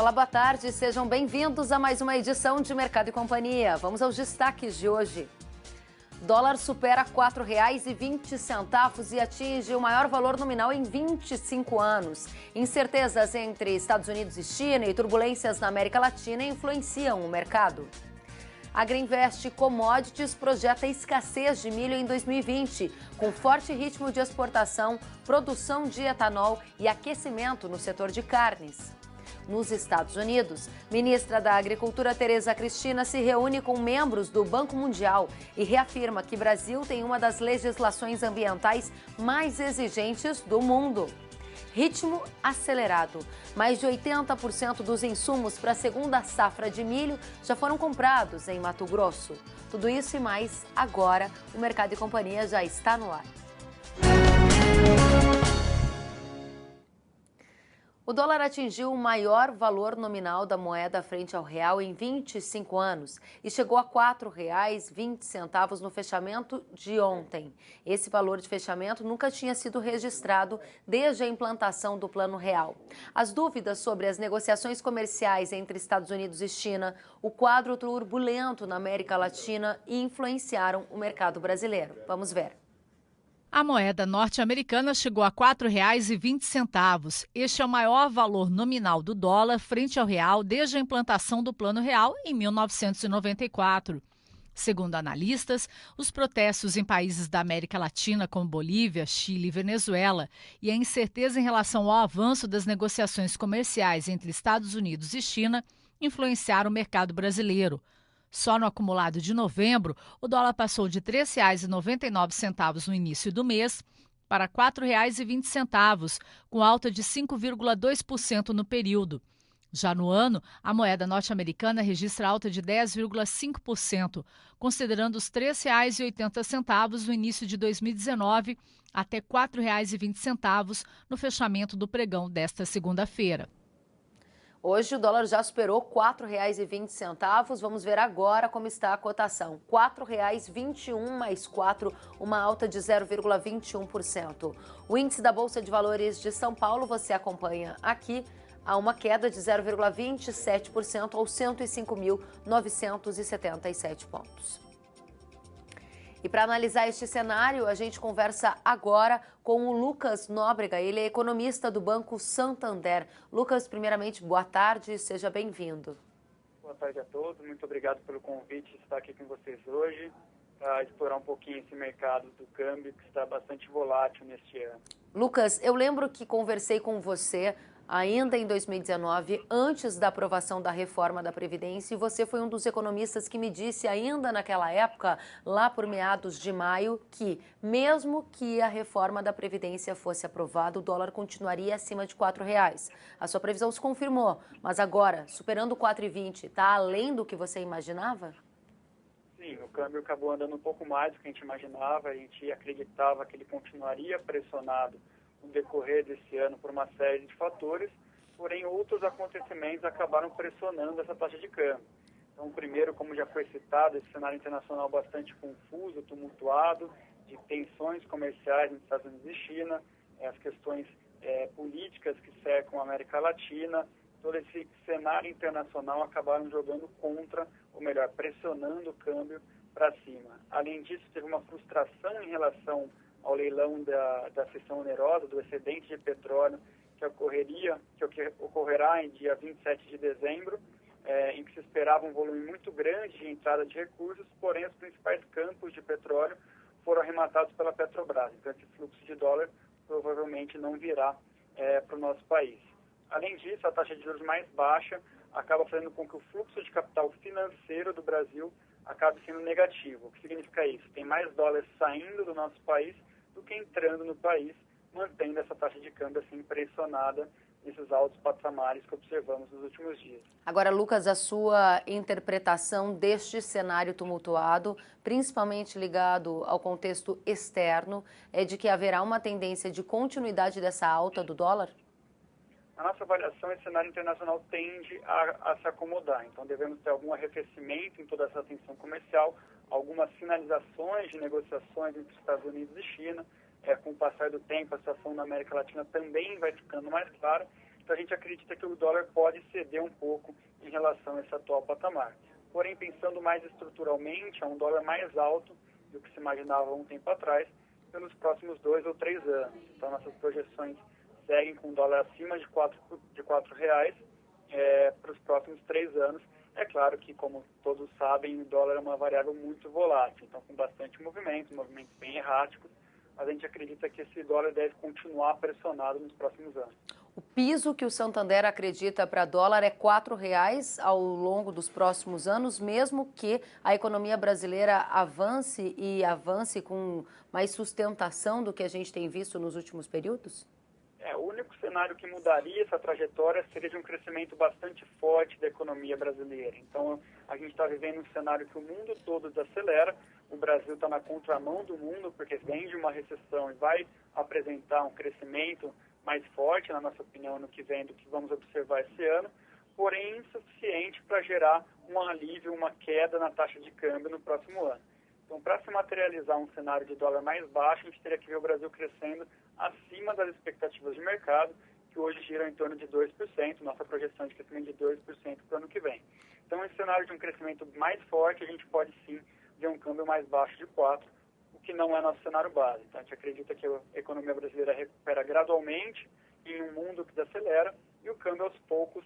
Olá, boa tarde. Sejam bem-vindos a mais uma edição de Mercado e Companhia. Vamos aos destaques de hoje. Dólar supera R$ 4,20 e atinge o maior valor nominal em 25 anos. Incertezas entre Estados Unidos e China e turbulências na América Latina influenciam o mercado. Agrinvest Commodities projeta escassez de milho em 2020, com forte ritmo de exportação, produção de etanol e aquecimento no setor de carnes. Nos Estados Unidos, ministra da Agricultura Tereza Cristina se reúne com membros do Banco Mundial e reafirma que Brasil tem uma das legislações ambientais mais exigentes do mundo. Ritmo acelerado. Mais de 80% dos insumos para a segunda safra de milho já foram comprados em Mato Grosso. Tudo isso e mais agora. O Mercado e Companhia já está no ar. O dólar atingiu o maior valor nominal da moeda frente ao real em 25 anos e chegou a R$ 4,20 no fechamento de ontem. Esse valor de fechamento nunca tinha sido registrado desde a implantação do Plano Real. As dúvidas sobre as negociações comerciais entre Estados Unidos e China, o quadro turbulento na América Latina influenciaram o mercado brasileiro. Vamos ver. A moeda norte-americana chegou a R$ 4,20. Este é o maior valor nominal do dólar frente ao real desde a implantação do Plano Real em 1994. Segundo analistas, os protestos em países da América Latina como Bolívia, Chile e Venezuela e a incerteza em relação ao avanço das negociações comerciais entre Estados Unidos e China influenciaram o mercado brasileiro. Só no acumulado de novembro, o dólar passou de R$ 3,99 no início do mês para R$ 4,20, com alta de 5,2% no período. Já no ano, a moeda norte-americana registra alta de 10,5%, considerando os R$ 3,80 no início de 2019 até R$ 4,20 no fechamento do pregão desta segunda-feira. Hoje o dólar já superou R$ 4,20. Vamos ver agora como está a cotação. R$ 4,21 mais 4, uma alta de 0,21%. O índice da Bolsa de Valores de São Paulo, você acompanha aqui, há uma queda de 0,27% aos 105.977 pontos. E para analisar este cenário, a gente conversa agora com o Lucas Nóbrega. Ele é economista do Banco Santander. Lucas, primeiramente, boa tarde, seja bem-vindo. Boa tarde a todos, muito obrigado pelo convite de estar aqui com vocês hoje para explorar um pouquinho esse mercado do câmbio que está bastante volátil neste ano. Lucas, eu lembro que conversei com você ainda em 2019, antes da aprovação da reforma da Previdência, e você foi um dos economistas que me disse ainda naquela época, lá por meados de maio, que mesmo que a reforma da Previdência fosse aprovada, o dólar continuaria acima de R$ 4,00. A sua previsão se confirmou, mas agora, superando R$ 4,20, está além do que você imaginava? Sim, o câmbio acabou andando um pouco mais do que a gente imaginava, a gente acreditava que ele continuaria pressionado no decorrer desse ano por uma série de fatores, porém outros acontecimentos acabaram pressionando essa taxa de câmbio. Então, primeiro, como já foi citado, esse cenário internacional bastante confuso, tumultuado, de tensões comerciais entre Estados Unidos e China, as questões políticas que cercam a América Latina, todo esse cenário internacional acabaram jogando contra, ou melhor, pressionando o câmbio para cima. Além disso, teve uma frustração em relação ao leilão da cessão onerosa, do excedente de petróleo, que ocorrerá em dia 27 de dezembro, em que se esperava um volume muito grande de entrada de recursos, porém os principais campos de petróleo foram arrematados pela Petrobras. Então esse fluxo de dólar provavelmente não virá para o nosso país. Além disso, a taxa de juros mais baixa acaba fazendo com que o fluxo de capital financeiro do Brasil acabe sendo negativo. O que significa isso? Tem mais dólares saindo do nosso país do que entrando no país, mantendo essa taxa de câmbio assim pressionada nesses altos patamares que observamos nos últimos dias. Agora, Lucas, a sua interpretação deste cenário tumultuado, principalmente ligado ao contexto externo, é de que haverá uma tendência de continuidade dessa alta do dólar? Na nossa avaliação, esse cenário internacional tende a se acomodar. Então, devemos ter algum arrefecimento em toda essa tensão comercial, algumas sinalizações de negociações entre Estados Unidos e China. Com o passar do tempo, a situação na América Latina também vai ficando mais clara Então a gente acredita que o dólar pode ceder um pouco em relação a esse atual patamar. Porém, pensando mais estruturalmente, é um dólar mais alto do que se imaginava há um tempo atrás, pelos próximos 2 ou 3 anos. Então nossas projeções seguem com o dólar acima de R$ reais para os próximos 3 anos. É claro que, como todos sabem, o dólar é uma variável muito volátil, então com bastante movimentos bem erráticos, mas a gente acredita que esse dólar deve continuar pressionado nos próximos anos. O piso que o Santander acredita para dólar é R$ 4,00 ao longo dos próximos anos, mesmo que a economia brasileira avance com mais sustentação do que a gente tem visto nos últimos períodos? O único cenário que mudaria essa trajetória seria de um crescimento bastante forte da economia brasileira. Então, a gente está vivendo um cenário que o mundo todo desacelera. O Brasil está na contramão do mundo, porque vem de uma recessão e vai apresentar um crescimento mais forte, na nossa opinião, no que vem do que vamos observar esse ano, porém insuficiente para gerar um alívio, uma queda na taxa de câmbio no próximo ano. Então, para se materializar um cenário de dólar mais baixo, a gente teria que ver o Brasil crescendo acima das expectativas de mercado, que hoje giram em torno de 2%, nossa projeção de crescimento de 2% para o ano que vem. Então, esse cenário de um crescimento mais forte, a gente pode sim ver um câmbio mais baixo de 4%, o que não é nosso cenário base. Então, a gente acredita que a economia brasileira recupera gradualmente em um mundo que desacelera e o câmbio aos poucos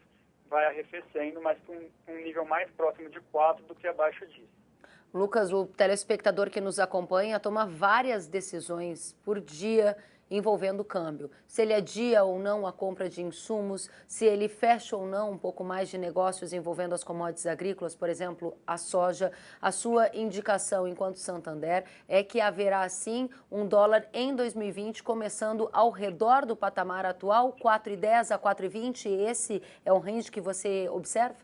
vai arrefecendo, mas com um nível mais próximo de 4% do que abaixo disso. Lucas, o telespectador que nos acompanha toma várias decisões por dia envolvendo o câmbio. Se ele adia ou não a compra de insumos, se ele fecha ou não um pouco mais de negócios envolvendo as commodities agrícolas, por exemplo, a soja. A sua indicação enquanto Santander é que haverá sim um dólar em 2020 começando ao redor do patamar atual, 4,10 a 4,20. Esse é o range que você observa?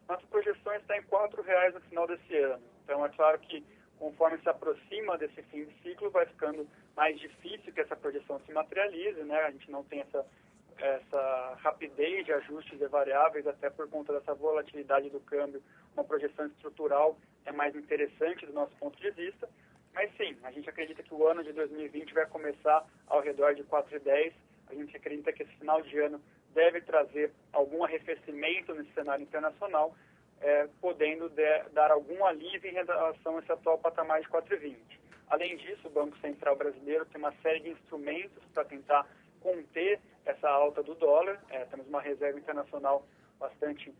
Nossa projeção está em R$ 4,00 no final desse ano. Então, é claro que conforme se aproxima desse fim de ciclo, vai ficando mais difícil que essa projeção se materialize, né? A gente não tem essa rapidez de ajustes de variáveis, até por conta dessa volatilidade do câmbio. Uma projeção estrutural é mais interessante do nosso ponto de vista. Mas sim, a gente acredita que o ano de 2020 vai começar ao redor de 4,10. A gente acredita que esse final de ano deve trazer algum arrefecimento nesse cenário internacional, podendo dar algum alívio em relação a esse atual patamar de 4,20. Além disso, o Banco Central brasileiro tem uma série de instrumentos para tentar conter essa alta do dólar. Temos uma reserva internacional bastante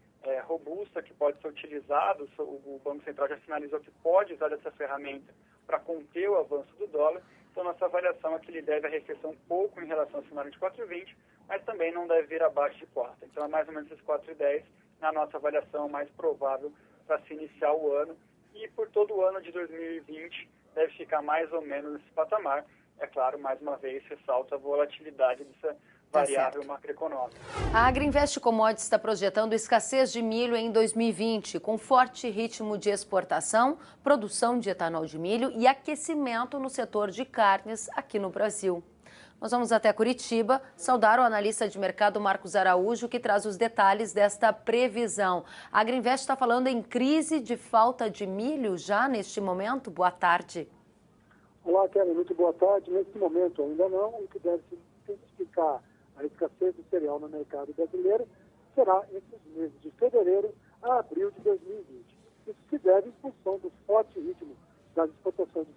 robusta que pode ser utilizada. O Banco Central já sinalizou que pode usar essa ferramenta para conter o avanço do dólar. Então, nossa avaliação é que ele deve arrefecer um pouco em relação ao cenário de 4,20, mas também não deve vir abaixo de 4. Então, é mais ou menos esses 4,10 na nossa avaliação mais provável para se iniciar o ano. E por todo o ano de 2020 deve ficar mais ou menos nesse patamar. É claro, mais uma vez, ressalta a volatilidade dessa variável macroeconômica. A Agrinvest Commodities está projetando escassez de milho em 2020, com forte ritmo de exportação, produção de etanol de milho e aquecimento no setor de carnes aqui no Brasil. Nós vamos até Curitiba saudar o analista de mercado Marcos Araújo, que traz os detalhes desta previsão. A Agrinvest está falando em crise de falta de milho já neste momento? Boa tarde. Olá, Kelly, muito boa tarde. Nesse momento ainda não, o que deve se intensificar a escassez do cereal no mercado brasileiro será entre os meses de fevereiro a abril de 2020. Isso se deve em função do forte ritmo das exportações de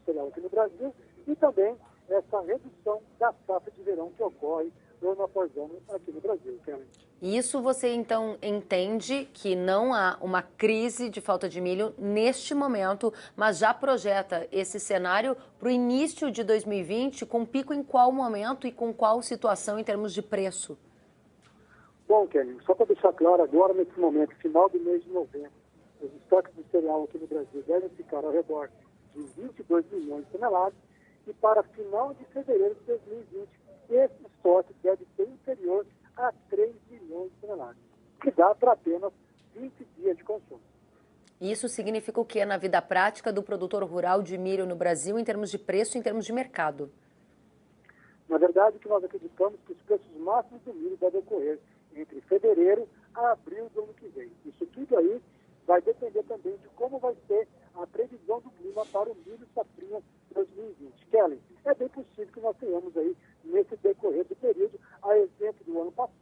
cereal aqui no Brasil e também essa redução da safra de verão que ocorre ano após ano aqui no Brasil, Kelly. Isso você então entende que não há uma crise de falta de milho neste momento, mas já projeta esse cenário para o início de 2020, com pico em qual momento e com qual situação em termos de preço? Bom, Kelly, só para deixar claro agora, nesse momento, final do mês de novembro, os estoques de cereal aqui no Brasil devem ficar ao redor de 22 milhões de toneladas e para final de fevereiro de 2020, esse estoque deve ser inferior a 3 milhões de toneladas, que dá para apenas 20 dias de consumo. Isso significa o que na vida prática do produtor rural de milho no Brasil, em termos de preço e em termos de mercado? Na verdade, o que nós acreditamos que os preços máximos do milho devem ocorrer entre fevereiro a abril do ano que vem. Isso tudo aí vai depender também de como vai ser a previsão do clima para o milho safrinha 2020. Kelly, é bem possível que nós tenhamos aí, nesse decorrer do período, a exemplo do ano passado,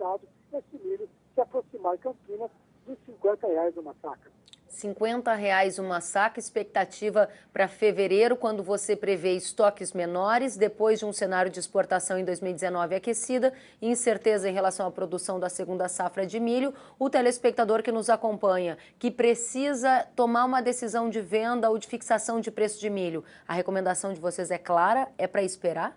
R$50 uma saca, expectativa para fevereiro, quando você prevê estoques menores, depois de um cenário de exportação em 2019 aquecida, incerteza em relação à produção da segunda safra de milho. O telespectador que nos acompanha, que precisa tomar uma decisão de venda ou de fixação de preço de milho, a recomendação de vocês é clara? É para esperar?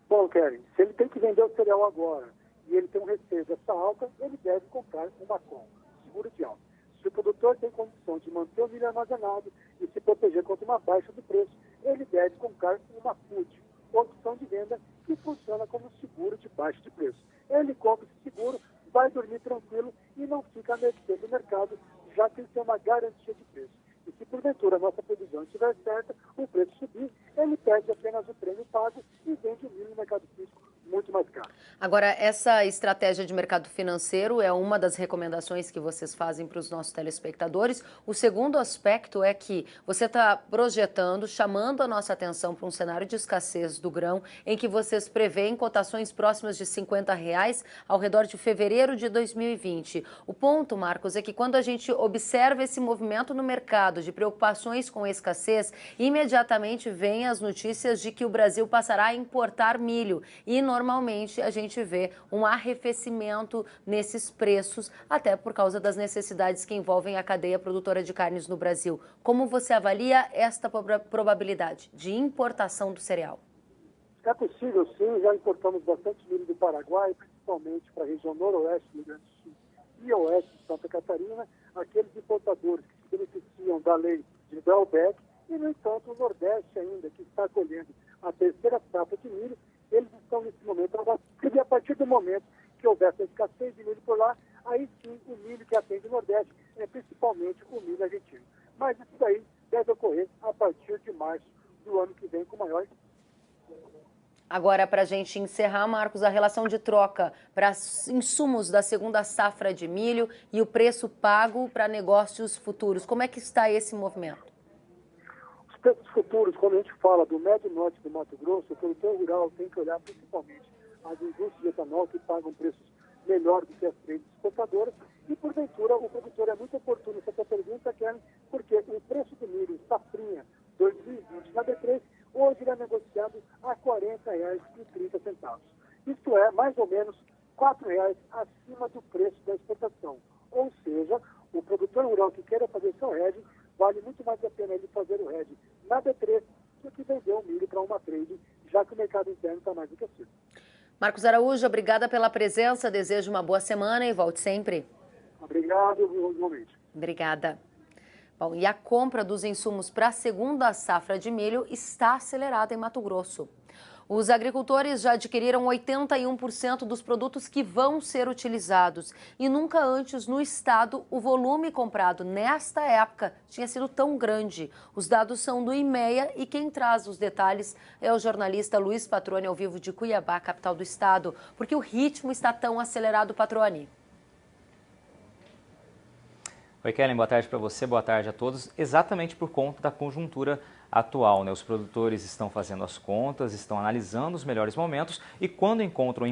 Bom, Kelly, se ele tem que vender o cereal agora e ele tem um receio dessa alta, ele deve comprar uma compra, seguro de alta. Se o produtor tem condição de manter o milho armazenado e se proteger contra uma baixa do preço, ele deve comprar uma FUD, opção de venda que funciona como seguro de baixa de preço. Ele compra esse seguro, vai dormir tranquilo e não fica à mercê do mercado, já que ele tem uma garantia de preço. E se porventura a nossa previsão estiver certa, o preço subir, ele perde apenas o prêmio pago e vende o milho no mercado físico muito mais caro. Agora, essa estratégia de mercado financeiro é uma das recomendações que vocês fazem para os nossos telespectadores. O segundo aspecto é que você está projetando, chamando a nossa atenção para um cenário de escassez do grão, em que vocês preveem cotações próximas de R$50 ao redor de fevereiro de 2020. O ponto, Marcos, é que quando a gente observa esse movimento no mercado de preocupações com a escassez, imediatamente vem as notícias de que o Brasil passará a importar milho e normalmente a gente vê um arrefecimento nesses preços, até por causa das necessidades que envolvem a cadeia produtora de carnes no Brasil. Como você avalia esta probabilidade de importação do cereal? É possível, sim. Já importamos bastante milho do Paraguai, principalmente para a região noroeste do Rio Grande do Sul e oeste de Santa Catarina, aqueles importadores que se beneficiam da lei de drawback, e, no entanto, o Nordeste ainda, que está colhendo a terceira safra de milho, eles estão nesse momento, e a partir do momento que houver essa escassez de milho por lá, aí sim o milho que atende o Nordeste é principalmente o milho argentino. Mas isso daí deve ocorrer a partir de março do ano que vem com maior. Agora, para a gente encerrar, Marcos, a relação de troca para insumos da segunda safra de milho e o preço pago para negócios futuros. Como é que está esse movimento? Os preços futuros, quando a gente fala do médio norte do Mato Grosso, o produtor rural tem que olhar principalmente as indústrias de etanol que pagam preços melhores do que as três exportadoras. E, porventura, o produtor é muito oportuno nessa pergunta, Kelly, porque o preço do milho safrinha 2020 na B3, hoje ele é negociado a R$ 40,30. Isto é, mais ou menos, R$ 4,00 acima do preço da exportação. Ou seja, o produtor rural que queira fazer seu hedge, vale muito mais a pena ele fazer o hedge na B3 do que vender o milho para uma trade, já que o mercado interno está mais aquecido. Marcos Araújo, obrigada pela presença, desejo uma boa semana e volte sempre. Obrigado, igualmente. Obrigada. Bom, e a compra dos insumos para a segunda safra de milho está acelerada em Mato Grosso. Os agricultores já adquiriram 81% dos produtos que vão ser utilizados. E nunca antes no estado o volume comprado nesta época tinha sido tão grande. Os dados são do IMEA e quem traz os detalhes é o jornalista Luiz Patroni, ao vivo de Cuiabá, capital do estado. Porque o ritmo está tão acelerado, Patroni. Oi, Kellen, boa tarde para você, boa tarde a todos. Exatamente por conta da conjuntura atual, né? Os produtores estão fazendo as contas, estão analisando os melhores momentos e quando encontram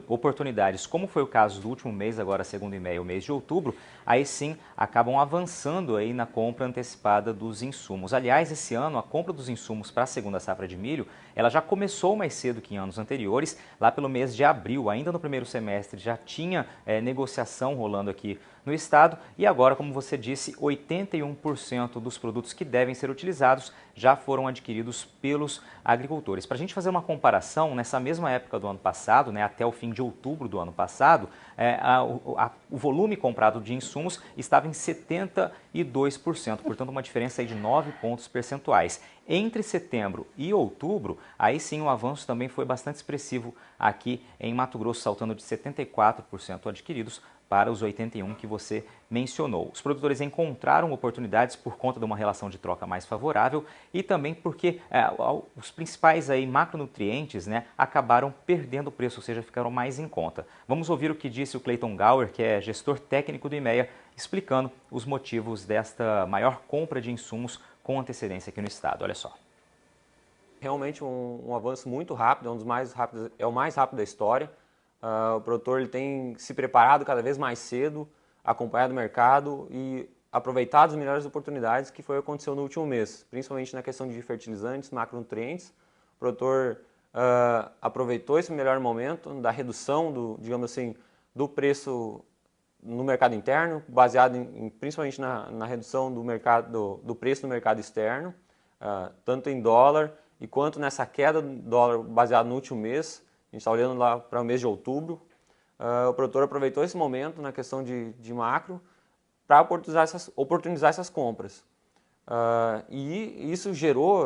oportunidades, como foi o caso do último mês, agora segundo o IMEA, o mês de outubro, aí sim acabam avançando aí na compra antecipada dos insumos. Aliás, esse ano a compra dos insumos para a segunda safra de milho, ela já começou mais cedo que em anos anteriores, lá pelo mês de abril, ainda no primeiro semestre já tinha negociação rolando aqui no estado e agora, como você disse, 81% dos produtos que devem ser utilizados já foram adquiridos pelos agricultores. Para a gente fazer uma comparação, nessa mesma época do ano passado, né, até o fim de outubro do ano passado, o volume comprado de insumos estava em 72%, portanto uma diferença aí de 9 pontos percentuais. Entre setembro e outubro, aí sim o avanço também foi bastante expressivo aqui em Mato Grosso, saltando de 74% adquiridos para os 81% que você mencionou. Os produtores encontraram oportunidades por conta de uma relação de troca mais favorável e também porque os principais aí macronutrientes, né, acabaram perdendo o preço, ou seja, ficaram mais em conta. Vamos ouvir o que disse o Clayton Gauer, que é gestor técnico do IMEA, explicando os motivos desta maior compra de insumos com antecedência aqui no estado. Olha só. Realmente um avanço muito rápido, é o mais rápido da história. O produtor ele tem se preparado cada vez mais cedo, acompanhado o mercado e aproveitado as melhores oportunidades que foi o que aconteceu no último mês, principalmente na questão de fertilizantes, macronutrientes. O produtor aproveitou esse melhor momento da redução digamos assim, do preço no mercado interno, baseado principalmente na redução do preço no mercado externo, tanto em dólar e quanto nessa queda do dólar baseado no último mês. A gente está olhando lá para o mês de outubro. O produtor aproveitou esse momento na questão de macro para oportunizar essas compras. E isso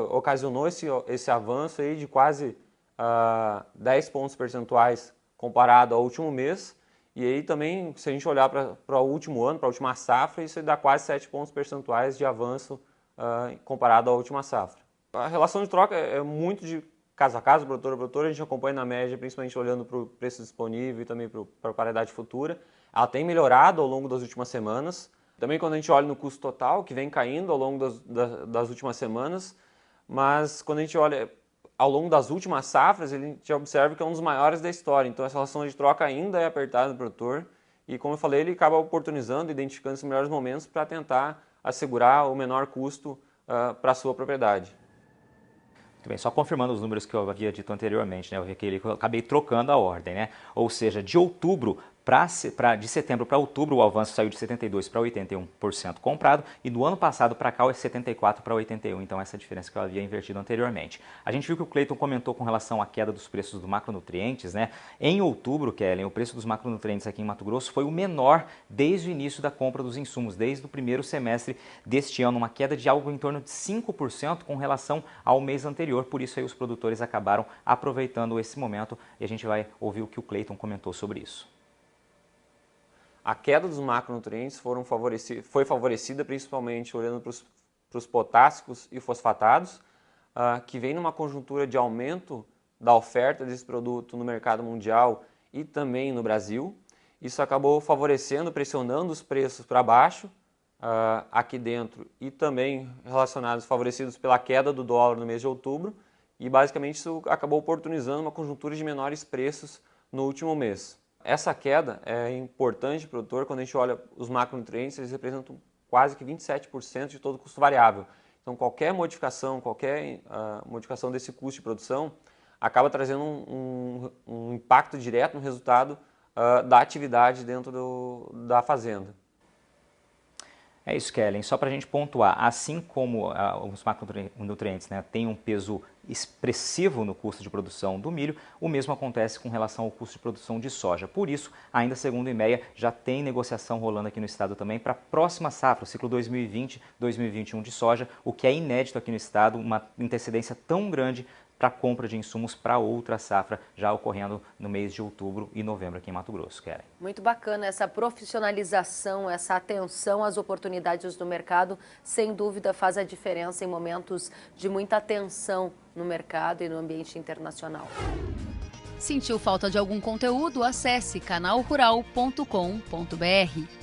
ocasionou esse avanço aí de quase 10 pontos percentuais comparado ao último mês. E aí também, se a gente olhar para o último ano, para a última safra, isso dá quase 7 pontos percentuais de avanço comparado à última safra. A relação de troca é muito de caso a caso, produtor a produtor, a gente acompanha na média, principalmente olhando para o preço disponível e também para a paridade futura. Ela tem melhorado ao longo das últimas semanas. Também quando a gente olha no custo total, que vem caindo ao longo das últimas semanas, mas quando a gente olha ao longo das últimas safras, a gente observa que é um dos maiores da história. Então essa relação de troca ainda é apertada no produtor e, como eu falei, ele acaba oportunizando, identificando os melhores momentos para tentar assegurar o menor custo para a sua propriedade. Muito bem, só confirmando os números que eu havia dito anteriormente, né? Eu acabei trocando a ordem, né? Ou seja, de setembro para outubro o avanço saiu de 72% para 81% comprado e do ano passado para cá é 74% para 81%, então essa diferença que eu havia invertido anteriormente. A gente viu que o Cleiton comentou com relação à queda dos preços dos macronutrientes, né? Em outubro, Kellen, o preço dos macronutrientes aqui em Mato Grosso foi o menor desde o início da compra dos insumos, desde o primeiro semestre deste ano, uma queda de algo em torno de 5% com relação ao mês anterior, por isso aí os produtores acabaram aproveitando esse momento e a gente vai ouvir o que o Cleiton comentou sobre isso. A queda dos macronutrientes foi favorecida principalmente olhando para os potássicos e fosfatados, que vem numa conjuntura de aumento da oferta desse produto no mercado mundial e também no Brasil. Isso acabou favorecendo, pressionando os preços para baixo aqui dentro e também favorecidos pela queda do dólar no mês de outubro. E basicamente isso acabou oportunizando uma conjuntura de menores preços no último mês. Essa queda é importante para o produtor. Quando a gente olha os macronutrientes, eles representam quase que 27% de todo o custo variável. Então qualquer modificação desse custo de produção acaba trazendo um impacto direto no resultado da atividade dentro da fazenda. É isso, Kellen. Só para a gente pontuar, assim como os macronutrientes, né, têm um peso expressivo no custo de produção do milho, o mesmo acontece com relação ao custo de produção de soja. Por isso, ainda segundo o IMEA, já tem negociação rolando aqui no estado também para a próxima safra, o ciclo 2020-2021 de soja, o que é inédito aqui no estado, uma antecedência tão grande para a compra de insumos para outra safra, já ocorrendo no mês de outubro e novembro aqui em Mato Grosso, Kellen. Muito bacana essa profissionalização, essa atenção às oportunidades do mercado, sem dúvida faz a diferença em momentos de muita tensão no mercado e no ambiente internacional. Sentiu falta de algum conteúdo? Acesse canalrural.com.br.